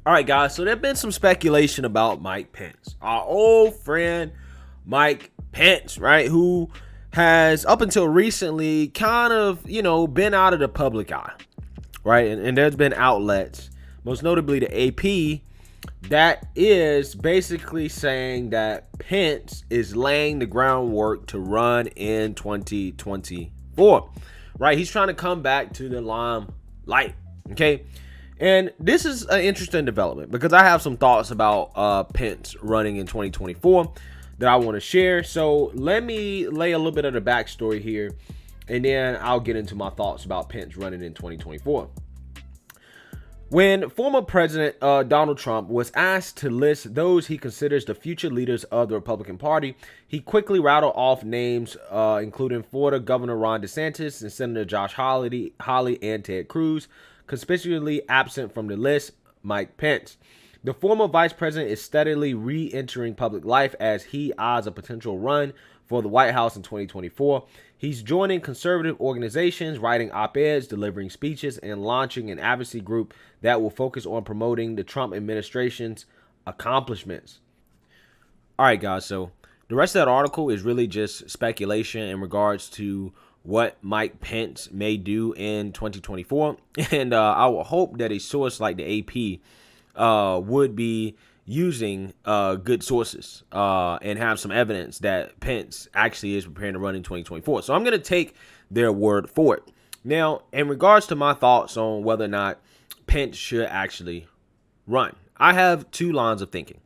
All right, guys. So there's been some speculation about Mike Pence, our old friend Mike Pence, right? Who has up until recently kind of, been out of the public eye, right? And there's been outlets, most notably the AP, that is basically saying that Pence is laying the groundwork to run in 2024, right? He's trying to come back to the limelight, okay? And this is an interesting development because I have some thoughts about Pence running in 2024 that I want to share. So let me lay a little bit of the backstory here, and then I'll get into my thoughts about Pence running in 2024. When former President Donald Trump was asked to list those he considers the future leaders of the Republican Party, he quickly rattled off names including Florida Governor Ron DeSantis and Senator Josh Hawley and Ted Cruz. Conspicuously absent from the list, Mike Pence. The former vice president is steadily re-entering public life as he eyes a potential run for the White House in 2024. He's joining conservative organizations, writing op-eds, delivering speeches, and launching an advocacy group that will focus on promoting the Trump administration's accomplishments. All right, guys, so the rest of that article is really just speculation in regards to what Mike Pence may do in 2024. And I would hope that a source like the AP would be using good sources and have some evidence that Pence actually is preparing to run in 2024. So I'm going to take their word for it. Now, in regards to my thoughts on whether or not Pence should actually run, I have two lines of thinking.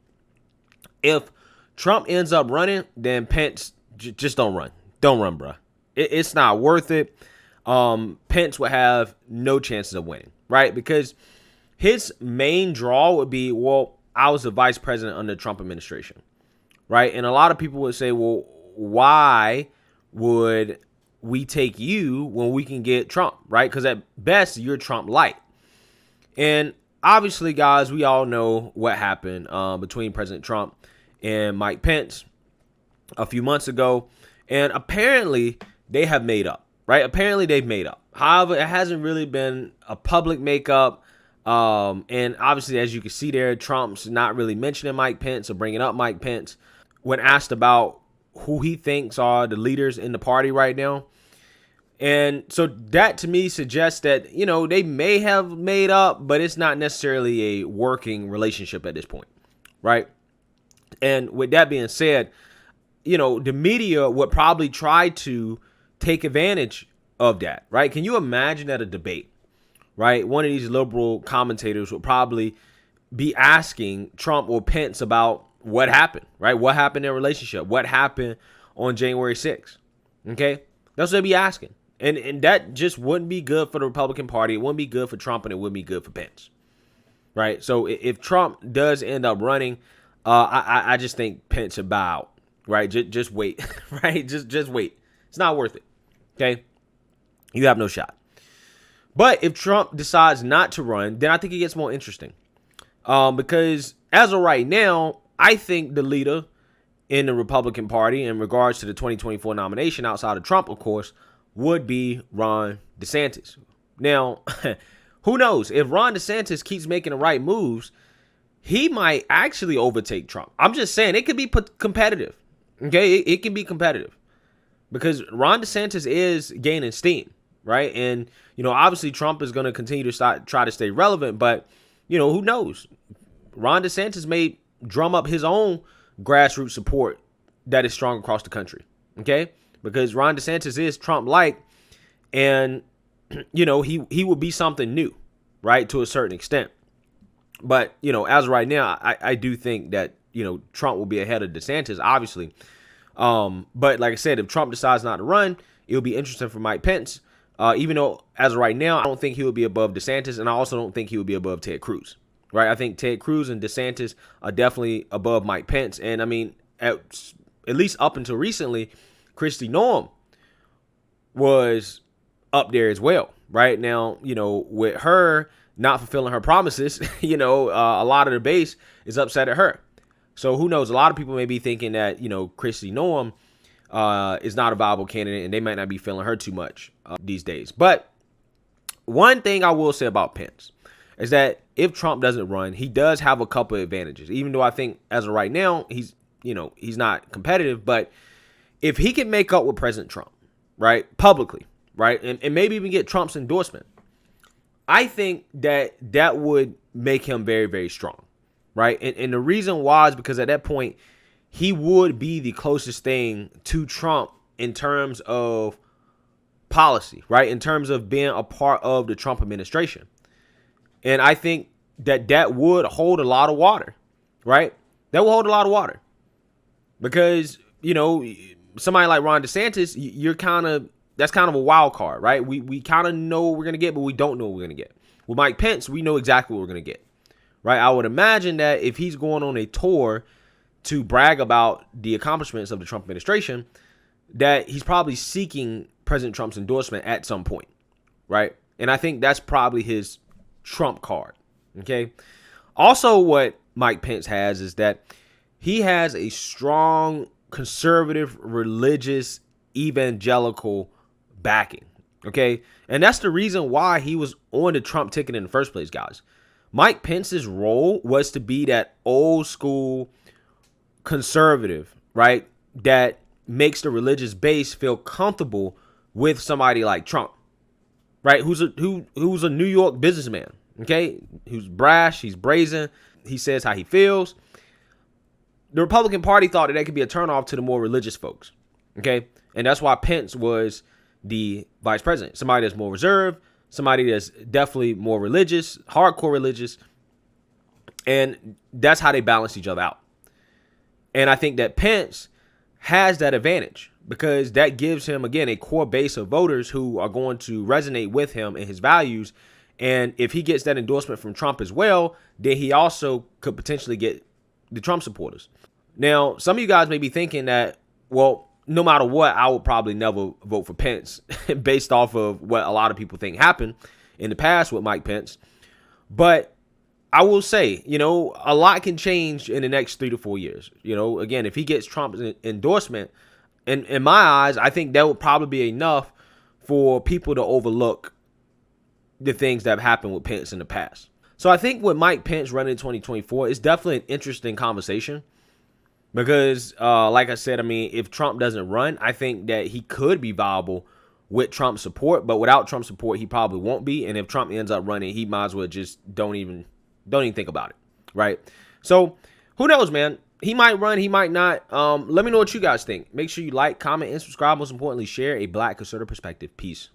If Trump ends up running, then Pence just don't run. Don't run, bruh. It's not worth it. Pence would have no chances of winning, right? Because his main draw would be, well, I was the vice president under the Trump administration, right? And a lot of people would say, well, why would we take you when we can get Trump, right? Because at best, you're Trump light. And obviously, guys, we all know what happened between President Trump and Mike Pence a few months ago. And apparently, they have made up, right? Apparently, they've made up. However, it hasn't really been a public makeup. And obviously, as you can see there, Trump's not really mentioning Mike Pence or bringing up Mike Pence when asked about who he thinks are the leaders in the party right now. And so that to me suggests that, they may have made up, but it's not necessarily a working relationship at this point, right? And with that being said, the media would probably try to take advantage of that, right? Can you imagine at a debate, right? One of these liberal commentators would probably be asking Trump or Pence about what happened, right? What happened in their relationship? What happened on January 6th? Okay? That's what they'd be asking. And that just wouldn't be good for the Republican Party. It wouldn't be good for Trump, and it wouldn't be good for Pence, right? So if Trump does end up running, I just think Pence should bow out, right? Just wait, right? Just wait. It's not worth it, okay? You have no shot. But if Trump decides not to run, then I think it gets more interesting. Because as of right now, I think the leader in the Republican Party in regards to the 2024 nomination outside of Trump, of course, would be Ron DeSantis. Now, who knows? If Ron DeSantis keeps making the right moves, he might actually overtake Trump. I'm just saying it could be competitive. Okay, it can be competitive because Ron DeSantis is gaining steam, right? And, obviously Trump is going to continue to try to stay relevant, but, who knows? Ron DeSantis may drum up his own grassroots support that is strong across the country, okay? Because Ron DeSantis is Trump-like, and, he will be something new, right, to a certain extent. But, as of right now, I do think that, Trump will be ahead of DeSantis, obviously. But like I said, if Trump decides not to run, it'll be interesting for Mike Pence. Even though, as of right now, I don't think he will be above DeSantis, and I also don't think he will be above Ted Cruz, right? I think Ted Cruz and DeSantis are definitely above Mike Pence. And, I mean, at least up until recently, Kristi Noem was up there as well, right? Now, with her not fulfilling her promises, a lot of the base is upset at her. So who knows? A lot of people may be thinking that, Kristi Noem is not a viable candidate, and they might not be feeling her too much these days. But one thing I will say about Pence is that if Trump doesn't run, he does have a couple of advantages, even though I think as of right now, he's not competitive. But if he can make up with President Trump, right, publicly, right, and maybe even get Trump's endorsement, I think that would make him very, very strong, right? And the reason why is because at that point, he would be the closest thing to Trump in terms of policy, right? In terms of being a part of the Trump administration. And I think that would hold a lot of water, right? That will hold a lot of water because, somebody like Ron DeSantis, that's kind of a wild card, right? We kind of know what we're going to get, but we don't know what we're going to get. With Mike Pence, we know exactly what we're going to get, right? I would imagine that if he's going on a tour to brag about the accomplishments of the Trump administration, that he's probably seeking President Trump's endorsement at some point, right? And I think that's probably his Trump card, okay? Also, what Mike Pence has is that he has a strong conservative, religious, evangelical backing, okay? And that's the reason why he was on the Trump ticket in the first place, guys. Mike Pence's role was to be that old school conservative, right, that makes the religious base feel comfortable with somebody like Trump, right, who's a New York businessman, okay, who's brash, he's brazen, he says how he feels. The Republican Party thought that could be a turnoff to the more religious folks, okay, and that's why Pence was the vice president, somebody that's more reserved, somebody that's definitely more religious, hardcore religious, and that's how they balance each other out. And I think that Pence has that advantage because that gives him, again, a core base of voters who are going to resonate with him and his values. And if he gets that endorsement from Trump as well, then he also could potentially get the Trump supporters. Now, some of you guys may be thinking that, well, no matter what, I would probably never vote for Pence based off of what a lot of people think happened in the past with Mike Pence. But I will say, a lot can change in the next 3 to 4 years. Again, if he gets Trump's endorsement, in my eyes, I think that would probably be enough for people to overlook the things that have happened with Pence in the past. So I think with Mike Pence running in 2024, it's definitely an interesting conversation. Because, like I said, if Trump doesn't run, I think that he could be viable with Trump's support. But without Trump's support, he probably won't be. And if Trump ends up running, he might as well just don't even think about it, right? So, who knows, man? He might run, he might not. Let me know what you guys think. Make sure you like, comment, and subscribe. Most importantly, share a Black conservative perspective. Peace.